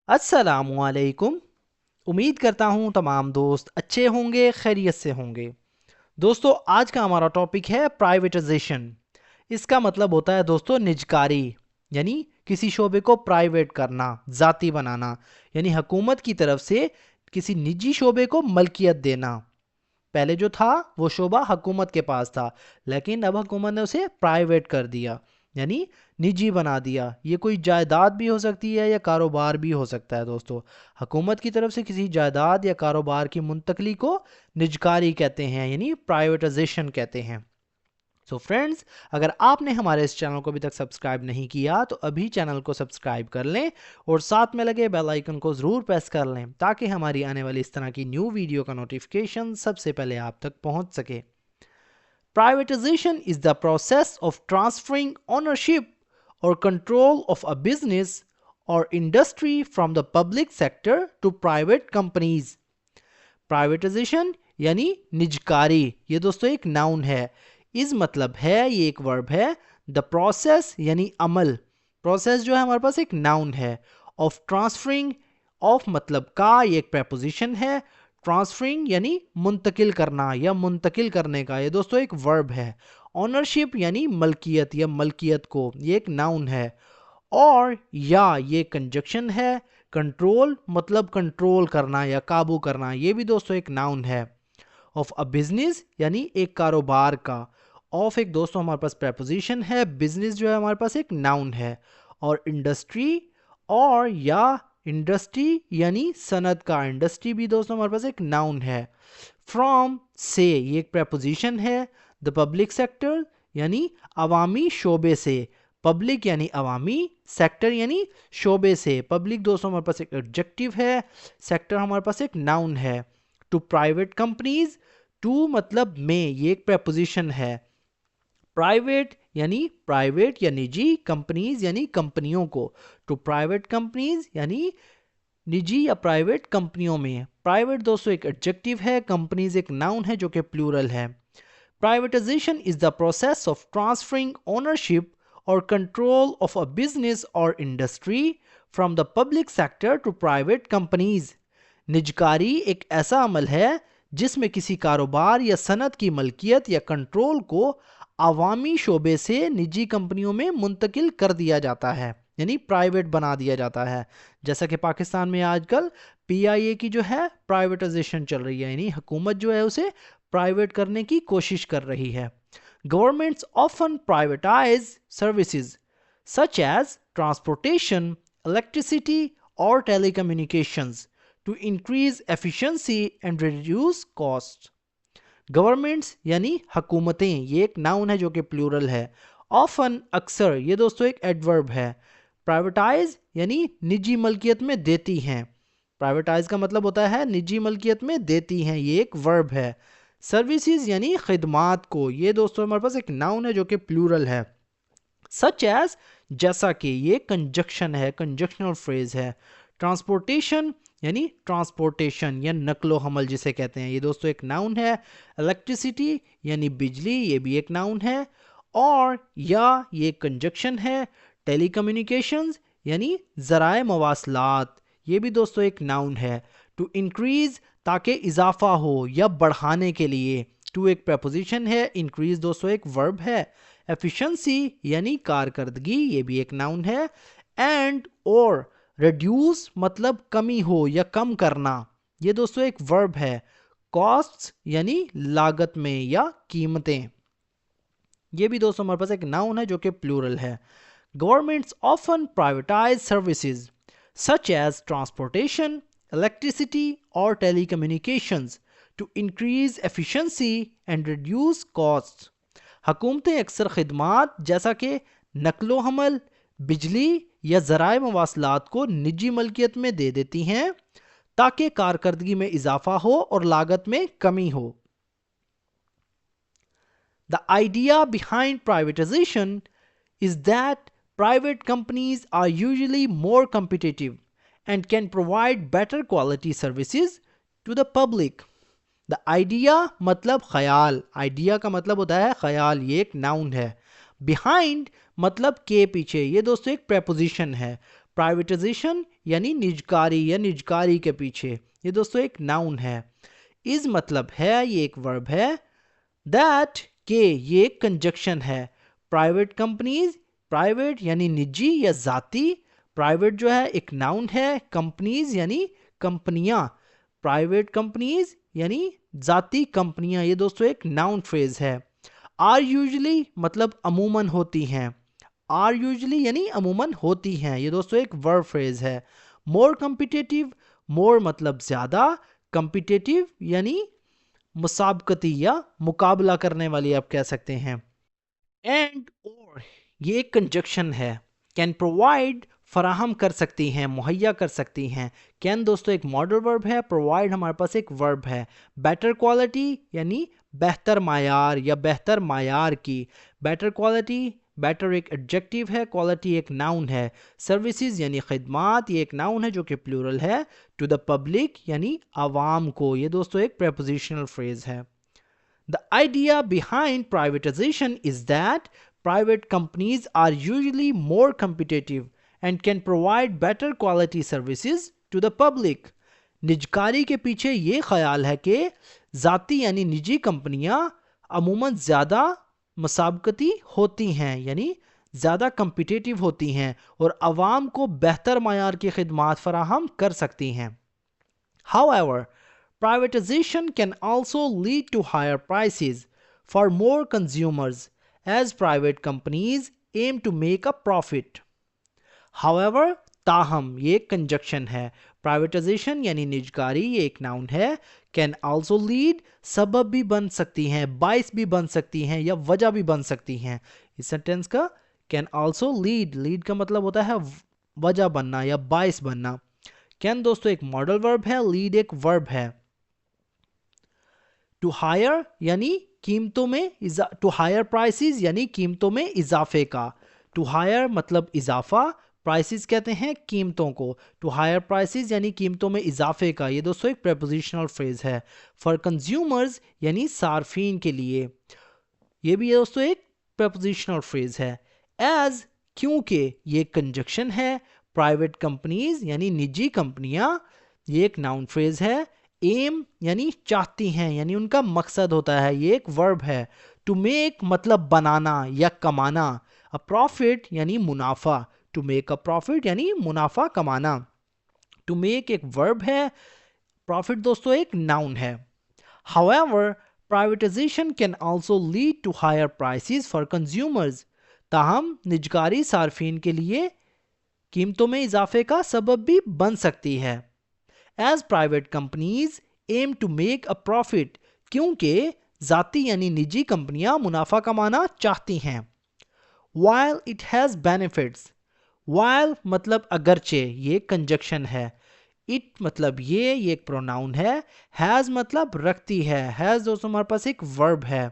अस्सलामुअलैकुम। उम्मीद करता हूँ तमाम दोस्त अच्छे होंगे, खैरियत से होंगे। दोस्तों, आज का हमारा टॉपिक है प्राइवेटाइजेशन। इसका मतलब होता है दोस्तों निजकारी, यानी किसी शोबे को प्राइवेट करना, ज़ाती बनाना, यानी हुकूमत की तरफ से किसी निजी शोबे को मलकियत देना। पहले जो था वो शोबा हुकूमत के पास था, लेकिन अब हुकूमत ने उसे प्राइवेट कर दिया, यानी निजी बना दिया। ये कोई जायदाद भी हो सकती है या कारोबार भी हो सकता है दोस्तों। हुकूमत की तरफ से किसी जायदाद या कारोबार की मुंतकली को निजकारी कहते हैं, यानी प्राइवेटाइजेशन कहते हैं। सो फ्रेंड्स, अगर आपने हमारे इस चैनल को अभी तक सब्सक्राइब नहीं किया तो अभी चैनल को सब्सक्राइब कर लें और साथ में लगे बेल आइकन को ज़रूर प्रेस कर लें ताकि हमारी आने वाली इस तरह की न्यू वीडियो का नोटिफिकेशन सबसे पहले आप तक पहुंच सके। Privatization is the process of transferring ownership or control of a business or industry from the public sector to private companies. Privatisation यानी निजकारी, ये दोस्तों एक नाउन है। इस मतलब है, ये एक वर्ब है। द प्रोसेस यानी अमल, प्रोसेस जो है हमारे पास एक नाउन है। ऑफ ट्रांसफरिंग, ऑफ मतलब का, ये एक प्रेपोजिशन है। ट्रांसफरिंग यानी मुंतकिल करना या मुंतकिल करने का, ये दोस्तों एक वर्ब है। ऑनरशिप यानी मलकियत या मलकियत को, ये एक नाउन है। और या ये कंजक्शन है। कंट्रोल मतलब कंट्रोल करना या काबू करना, ये भी दोस्तों एक नाउन है। ऑफ अ बिजनेस यानी एक कारोबार का। ऑफ एक दोस्तों हमारे पास प्रेपोजिशन है, बिजनेस जो है हमारे पास एक नाउन है। और इंडस्ट्री और या इंडस्ट्री यानी सनत का, इंडस्ट्री भी दोस्तों हमारे पास एक नाउन है। फ्रॉम से, ये एक प्रेपोजिशन है। द पब्लिक सेक्टर यानी अवामी शोबे से, पब्लिक यानी अवामी, सेक्टर यानी शोबे से। पब्लिक दोस्तों हमारे पास एक एडजेक्टिव है, सेक्टर हमारे पास एक नाउन है। टू प्राइवेट कंपनीज, टू मतलब में, ये एक प्रेपोजिशन है। प्राइवेट यानी प्राइवेट या निजी, कंपनीज यानी कंपनियों को। टू प्राइवेट कंपनीज यानी निजी या प्राइवेट कंपनियों में। प्राइवेट दोस्तों एक एडजेक्टिव है, कंपनीज एक नाउन है जो कि प्लूरल है। Privatization is the process of transferring ownership or control of a business or industry from the public sector to private companies. निजकारी एक ऐसा अमल है जिसमें किसी कारोबार या सनत की मलकियत या कंट्रोल को अवामी शोबे से निजी कंपनियों में मुंतकिल कर दिया जाता है, यानी प्राइवेट बना दिया जाता है। जैसा कि पाकिस्तान में आजकल पीआईए की जो है प्राइवेटाइजेशन चल रही है, यानी हुकूमत जो है उसे प्राइवेट करने की कोशिश कर रही है। Governments often privatise services such as transportation, electricity और telecommunications to increase efficiency and reduce cost. Governments यानी हुकूमतें, ये एक नाउन है जो कि प्लूरल है। ऑफन अक्सर, ये दोस्तों एक एडवर्ब है। प्राइवेटाइज यानी निजी मलकियत में देती हैं, प्राइवेटाइज का मतलब होता है निजी मलकियत में देती हैं, ये एक वर्ब है। सर्विसेज यानी खिदमात को, ये दोस्तों हमारे पास एक नाउन है जो कि प्लूरल है। सच एज जैसा कि, ये कंजक्शन है, कंजक्शनल फ्रेज है। ट्रांसपोर्टेशन यानी ट्रांसपोर्टेशन या नकलो हमल जिसे कहते हैं, ये दोस्तों एक नाउन है। इलेक्ट्रिसिटी यानी बिजली, ये भी एक नाउन है। और या ये कंजक्शन है। टेलीकम्युनिकेशंस यानी ज़राए मवासलात, ये भी दोस्तों एक नाउन है। टू इंक्रीज ताकि इजाफा हो या बढ़ाने के लिए, टू एक प्रपोजिशन है, इंक्रीज दोस्तों एक वर्ब है। एफिशिएंसी यानी कारकर्दगी, ये भी एक नाउन है। एंड और रिड्यूस मतलब कमी हो या कम करना, ये दोस्तों एक वर्ब है। कॉस्ट्स यानी लागत में या कीमतें, ये भी दोस्तों हमारे पास एक नाउन है जो कि प्लूरल है। Governments often privatise services such as transportation, electricity और telecommunications to increase efficiency and reduce cost. हुकूमतें अक्सर खिदमात जैसा कि नकलो हमल, बिजली या ज़राए मवासलात को निजी मलकियत में दे देती हैं ताकि कारकर्दगी में इजाफा हो और लागत में कमी हो। The idea behind privatization is that private companies are usually more competitive and can provide better quality services to the public. The idea मतलब ख्याल, idea का मतलब होता है ख्याल, ये एक नाउन है। Behind मतलब के पीछे, ये दोस्तों एक preposition है। प्राइवेटाइजेशन यानी निजकारी या निजकारी के पीछे, ये दोस्तों एक नाउन है। इज मतलब है, ये एक वर्ब है। दैट के ये एक कंजक्शन है। प्राइवेट कंपनीज, प्राइवेट यानी निजी या जाती, प्राइवेट जो है एक नाउन है, कंपनीज यानी कंपनियां, प्राइवेट कंपनीज यानी जाती कंपनियां, ये दोस्तों एक नाउन फ्रेज है। आर यूजली मतलब अमूमन होती हैं, आर यूजली यानी अमूमन होती हैं, ये दोस्तों एक वर्ब फ्रेज है। मोर कम्पिटेटिव, मोर मतलब ज्यादा, कम्पिटेटिव यानी मुसाबकती या मुकाबला करने वाली आप कह सकते हैं। एंड और ये एक कंजक्शन है। कैन प्रोवाइड फराहम कर सकती हैं, मुहैया कर सकती हैं। कैन दोस्तों एक मॉडल वर्ब है, प्रोवाइड हमारे पास एक वर्ब है। बेटर क्वालिटी यानी बेहतर मायार या बेहतर मायार की, बेटर क्वालिटी, बेटर एक एडजेक्टिव है, क्वालिटी एक नाउन है। सर्विसेज यानी खिदमात, ये एक नाउन है जो कि प्लूरल है। टू द पब्लिक यानी आवाम को, ये दोस्तों एक प्रेपोजिशनल फ्रेज है। The idea behind privatization is that private companies are usually more competitive and can provide better quality services to the public. निजकारी के पीछे ये ख्याल है कि जाती यानी निजी कंपनियां अमूमन ज़्यादा मुसाबकती होती हैं, यानी ज़्यादा कम्पिटिटिव होती हैं और आवाम को बेहतर मायार की खिदमात फराहम कर सकती हैं। However, privatization can also lead to higher prices for more consumers as private companies aim to make a profit. However, ताहम ये एक कंजक्शन है। प्राइवेटाइजेशन यानी निजकारी, ये एक नाउन है। कैन आल्सो लीड सबब भी बन सकती हैं, बाइस भी बन सकती हैं या वजह भी बन सकती हैं। इस सेंटेंस का कैन आल्सो लीड, लीड का मतलब होता है वजह बनना या बाइस बनना। कैन दोस्तों एक मॉडल वर्ब है, लीड एक वर्ब है। टू हायर यानी कीमतों में, टू हायर प्राइसेस यानी कीमतों में इजाफे का। टू हायर मतलब इजाफा, प्राइसेस कहते हैं कीमतों को। टू हायर प्राइसेस यानी कीमतों में इजाफे का, ये दोस्तों एक प्रेपोजिशनल फ्रेज है। फॉर कंज्यूमर्स यानी सार्फिन के लिए, ये भी दोस्तों एक प्रेपोजिशनल फ्रेज है। एज क्योंकि ये कंजक्शन है। प्राइवेट कंपनीज यानी निजी कंपनियां, ये एक नाउन फ्रेज है। एम यानी चाहती हैं, यानी उनका मकसद होता है, ये एक वर्ब है। टू मेक मतलब बनाना या कमाना। अ प्रॉफिट यानी मुनाफा, टू मेक अ प्रॉफिट यानी मुनाफा कमाना। टू मेक एक वर्ब है, प्रॉफिट दोस्तों एक नाउन है। However, privatization can also lead to higher prices for consumers. ताहम निजकारी सार्फिन के लिए कीमतों में इजाफे का सबब भी बन सकती है। As private companies aim to make a profit, क्योंकि जाती यानी निजी कंपनियां मुनाफा कमाना चाहती हैं। While it has benefits, while मतलब अगरचे, ये कंजक्शन है। इट मतलब ये एक प्रोनाउन है। हैज मतलब रखती है, हैज दोस्तों हमारे पास एक वर्ब है।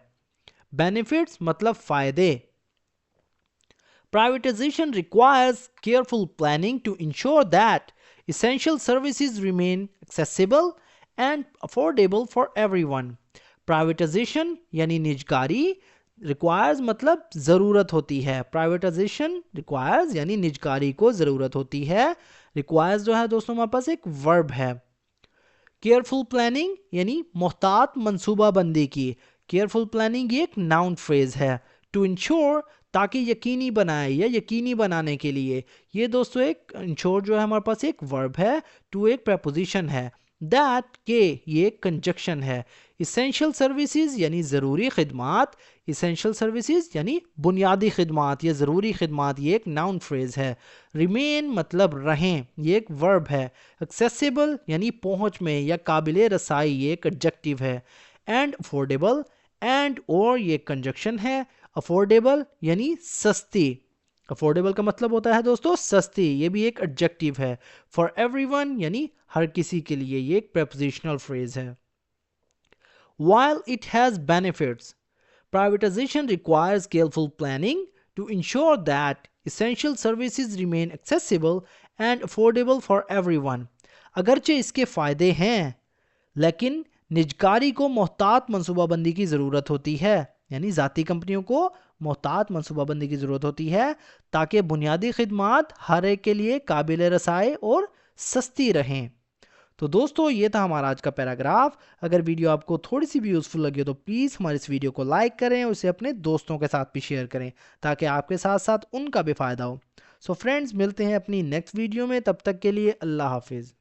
बेनिफिट्स मतलब फायदे। Privatisation requires careful planning to ensure that essential services remain accessible and affordable for everyone. Privatisation यानी निजकारी, रिक्वायर्स मतलब ज़रूरत होती है। प्राइवेटाइजेशन रिक्वायर्स यानी निजकारी को ज़रूरत होती है। रिक्वायर्स जो है दोस्तों हमारे पास एक वर्ब है। केयरफुल प्लानिंग यानी मोहतात मंसूबाबंदी की, केयरफुल प्लानिंग ये एक नाउन फ्रेज है। टू इंश्योर ताकि यकीनी बनाए या यकीनी बनाने के लिए, ये दोस्तों एक इंश्योर जो है हमारे पास एक वर्ब है। टू एक प्रपोजिशन है। दैट के ये एक कंजक्शन है। इसेंशियल सर्विसेज यानी ज़रूरी खिदमात, इसेंशियल सर्विसेज यानी बुनियादी खिदमात या ज़रूरी खिदमात, ये एक नाउन फ्रेज है। रिमेन मतलब रहें, ये एक वर्ब है। एक्सेसिबल यानी पहुँच में या काबिल रसाई, ये एक एडजेक्टिव है। एंड अफोर्डेबल, एंड और ये कंजक्शन है। अफोर्डेबल यानी सस्ती, अफोर्डेबल का मतलब होता है दोस्तों सस्ती, ये भी एक एडजेक्टिव है। फॉर एवरीवन यानी हर किसी के लिए, ये एक प्रेपोजिशनल फ्रेज है। While it has benefits, privatization requires careful planning to ensure that essential services remain accessible and affordable for everyone. अगरचे इसके फ़ायदे हैं, लेकिन निजकारी को मोहतात मनसूबाबंदी की ज़रूरत होती है, यानी ज़ाती कंपनियों को मोहतात मनसूबाबंदी की ज़रूरत होती है ताकि बुनियादी खिदमात हर एक के लिए काबिल रसाई और सस्ती रहें। तो दोस्तों ये था हमारा आज का पैराग्राफ। अगर वीडियो आपको थोड़ी सी भी यूज़फुल लगी हो तो प्लीज़ हमारे इस वीडियो को लाइक करें और इसे अपने दोस्तों के साथ भी शेयर करें ताकि आपके साथ साथ उनका भी फ़ायदा हो। सो फ्रेंड्स, मिलते हैं अपनी नेक्स्ट वीडियो में, तब तक के लिए अल्लाह हाफिज़।